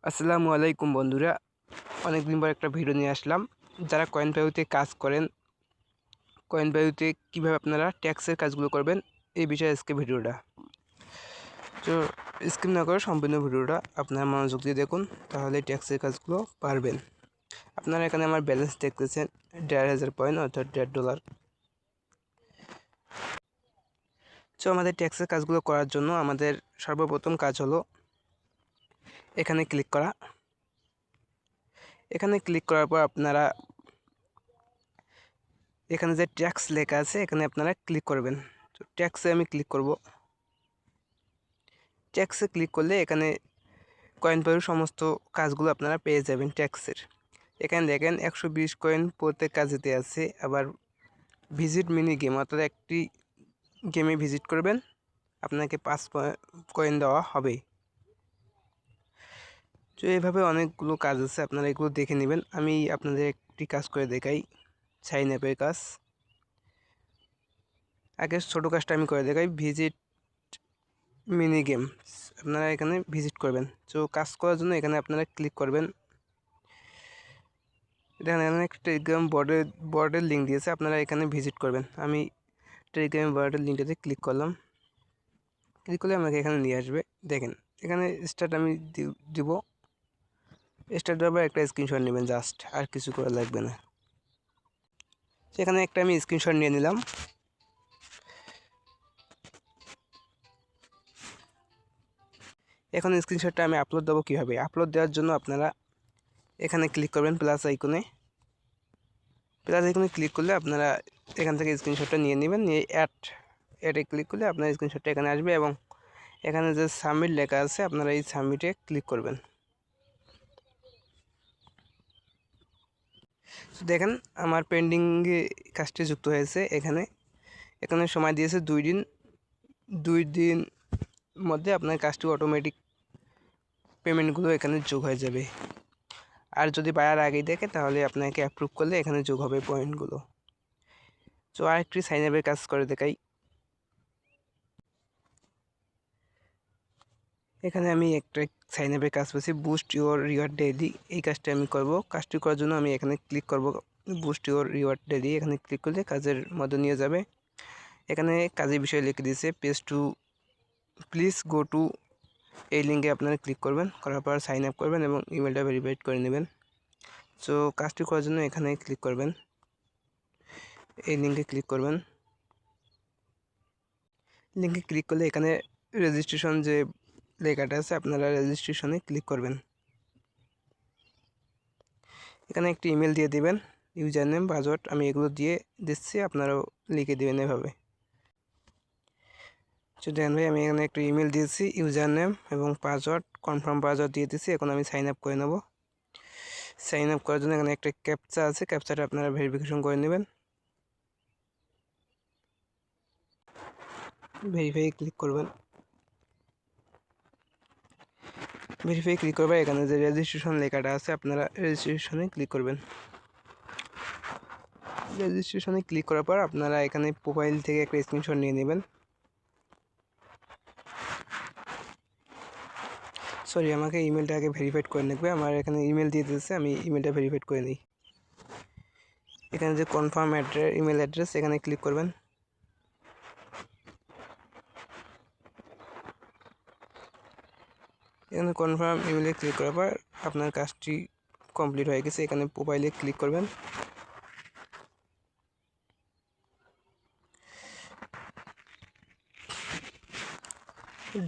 আসসালামু আলাইকুম বন্ধুরা, অনেকদিন পর একটা ভিডিও নিয়ে আসলাম। যারা কয়েন ভ্যালুতে কাজ করেন, কয়েন ভ্যালুতে কীভাবে আপনারা ট্যাক্সের কাজগুলো করবেন এই বিষয়ে আজকে ভিডিওটা। তো স্কিপ না করে সম্পূর্ণ ভিডিওটা আপনারা মনোযোগ দিয়ে দেখুন, তাহলে ট্যাক্সের কাজগুলো পারবেন। আপনারা এখানে আমার ব্যালেন্স দেখতেছেন 1,500 পয়েন্ট অর্থাৎ $1.5। তো আমাদের ট্যাক্সের কাজগুলো করার জন্য আমাদের সর্বপ্রথম কাজ হলো এখানে ক্লিক করা। এখানে ক্লিক করার পর আপনারা এখানে যে ট্যাক্স লেখা আছে এখানে আপনারা ক্লিক করবেন। তো ট্যাক্সে আমি ক্লিক করব। ট্যাক্সে ক্লিক করলে এখানে কয়েন ভ্যালুর সমস্ত কাজগুলো আপনারা পেয়ে যাবেন ট্যাক্সের। এখানে দেখেন 120 কয়েন প্রত্যেক কাজেতে আছে। আবার ভিজিট মিনি গেম, অর্থাৎ একটি গেমে ভিজিট করবেন, আপনাকে 5 কয়েন দেওয়া হবে। তো এইভাবে অনেকগুলো কাজ আছে, আপনারা এগুলো দেখে নেবেন। আমি আপনাদের একটি কাজ করে দেখাই, সাইন আপের কাজ। আগে ছোটো কাজটা আমি করে দেখাই, ভিজিট মিনি গেম। আপনারা এখানে ভিজিট করবেন। তো কাজ করার জন্য এখানে আপনারা ক্লিক করবেন। এখানে একটা টেলিগ্রাম বোর্ডের লিঙ্ক দিয়েছে, আপনারা এখানে ভিজিট করবেন। আমি টেলিগ্রাম বোর্ডের লিঙ্কটাতে ক্লিক করলাম। ক্লিক করলে আমাকে এখানে নিয়ে আসবে। দেখেন এখানে স্টার্ট আমি দিব। স্টার্ট দেওয়ার পর একটা স্ক্রিনশট নেবেন, জাস্ট, আর কিছু করা লাগবে না। সেখানে একটা আমি স্ক্রিনশট নিয়ে নিলাম। এখন স্ক্রিনশটটা আমি আপলোড দেবো কীভাবে? আপলোড দেওয়ার জন্য আপনারা এখানে ক্লিক করবেন প্লাস আইকনে। ক্লিক করলে আপনারা এখান থেকে স্ক্রিনশটটা নিয়ে নেবেন, নিয়ে অ্যাডে ক্লিক করলে আপনার স্ক্রিনশটটা এখানে আসবে এবং এখানে যে সাবমিট লেখা আছে আপনারা এই সাবমিটে ক্লিক করবেন। দেখেন আমার পেন্ডিংয়ে কাজটি যুক্ত হয়েছে। এখানে সময় দিয়েছে 2 দিন। 2 দিন মধ্যে আপনার কাজটি অটোমেটিক পেমেন্টগুলো এখানে যোগ হয়ে যাবে। আর যদি বায়ার আগেই দেখে তাহলে আপনাকে অ্যাপ্রুভ করলে এখানে যোগ হবে পয়েন্টগুলো। তো আরেকটি সাইন আপের কাজ করে দেখাই। এখানে আমি একটা সাইন আপের কাজ পেয়েছি, বুস্ট ইউর রিওয়ার্ড ডেইলি। এই কাজটি আমি করব। কাজটি করার জন্য আমি এখানে ক্লিক করব, বুস্ট ইউর রিওয়ার্ড ডেইলি। এখানে ক্লিক করলে কাজের মধ্যে নিয়ে যাবে। এখানে কাজের বিষয়ে লিখে দিয়েছে page two, please go to. এই লিঙ্কে আপনারা ক্লিক করবেন, করার পর সাইন আপ করবেন এবং ইমেলটা ভেরিফাইড করে নেবেন। সো কাজটি করার জন্য এখানে ক্লিক করবেন, এই লিঙ্কে ক্লিক করবেন। লিঙ্কে ক্লিক করলে এখানে রেজিস্ট্রেশন যে লেখাটা আছে আপনারা রেজিস্ট্রেশনে ক্লিক করবেন। এখানে একটি ইমেল দিয়ে দিবেন, ইউজার নেম, পাসওয়ার্ড। আমি এগুলো দিয়ে দিচ্ছি, আপনারাও লিখে দেবেন এভাবে। তো দেখেন ভাই, আমি এখানে একটা ইমেল দিয়েছি, ইউজার নেম এবং পাসওয়ার্ড, কনফার্ম পাসওয়ার্ড দিয়ে দিচ্ছি। এখন আমি সাইন আপ করে নেব। সাইন আপ করার জন্য এখানে একটা ক্যাপচা আছে, ক্যাপচাটা আপনারা ভেরিফিকেশন করে নেবেন। ভেরিফাই ক্লিক করবেন। ভেরিফাই ক্লিক করবেন, এখানে যে রেজিস্ট্রেশন লেখাটা আছে আপনারা রেজিস্ট্রেশনে ক্লিক করবেন। রেজিস্ট্রেশনে ক্লিক করার পর আপনারা এখানে প্রোফাইল থেকে একটা স্ক্রিনশট নিয়ে নেবেন। সরি, আমাকে ইমেলটা আগে ভেরিফাইড করে নেবে। আমার এখানে ইমেল দিয়ে দিয়েছে, আমি ইমেলটা ভেরিফাইড করে নিই। এখানে যে কনফার্ম ইমেল অ্যাড্রেস, এখানে ক্লিক করবেন। এখানে কনফার্ম ইমেলে ক্লিক করার পর আপনার কাজটি কমপ্লিট হয়ে গেছে। এখানে প্রোফাইলে ক্লিক করবেন।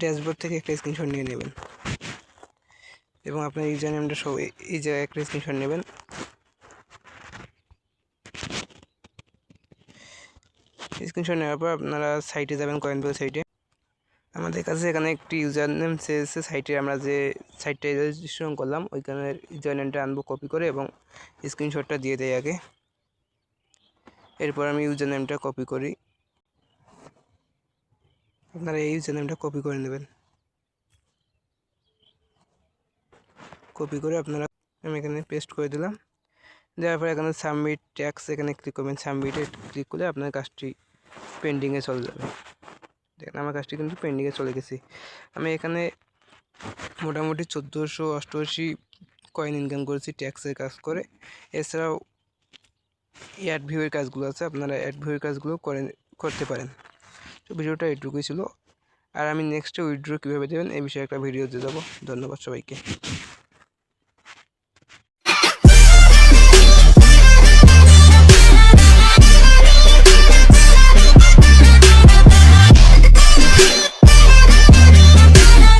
ড্যাশবোর্ড থেকে একটা স্ক্রিনশট নিয়ে নেবেন এবং আপনার ইউজার নেমটা সহ এই জায়গায় একটা স্ক্রিনশট নেবেন। স্ক্রিনশট নেওয়ার পর আপনারা সাইটে যাবেন, কয়েনভ্যালু সাইটে। আমাদের কাছে এখানে একটি ইউজার নেম চেয়েছে সাইটে। আমরা যে সাইটটা রেজিস্ট্রেশন করলাম ওইখানের ইউজার নেমটা আনবো কপি করে এবং স্ক্রিনশটটা দিয়ে দেয় আগে। এরপর আমি ইউজার নেমটা কপি করি। আপনারা এই ইউজার নেমটা কপি করে নেবেন। কপি করে আপনারা আমি এখানে পেস্ট করে দিলাম। দেওয়ার পর এখানে সাবমিট ট্যাক্স, এখানে ক্লিক করবেন। সাবমিটে ক্লিক করলে আপনার কাজটি পেন্ডিংয়ে চলে যাবে। দেখেন আমার কাজটি কিন্তু পেন্ডিংয়ে চলে গেছে। আমি এখানে মোটামুটি 1488 কয়েন ইনকাম করেছি ট্যাক্সের কাজ করে। এছাড়াও অ্যাড ভিউয়ের কাজগুলো আছে, আপনারা অ্যাড ভিউয়ের কাজগুলো করতে পারেন। তো ভিডিওটা এটুকুই ছিল। আর আমি নেক্সটে উইথড্র কীভাবে দেবেন এই বিষয়ে একটা ভিডিও দিয়ে দেবো। ধন্যবাদ সবাইকে।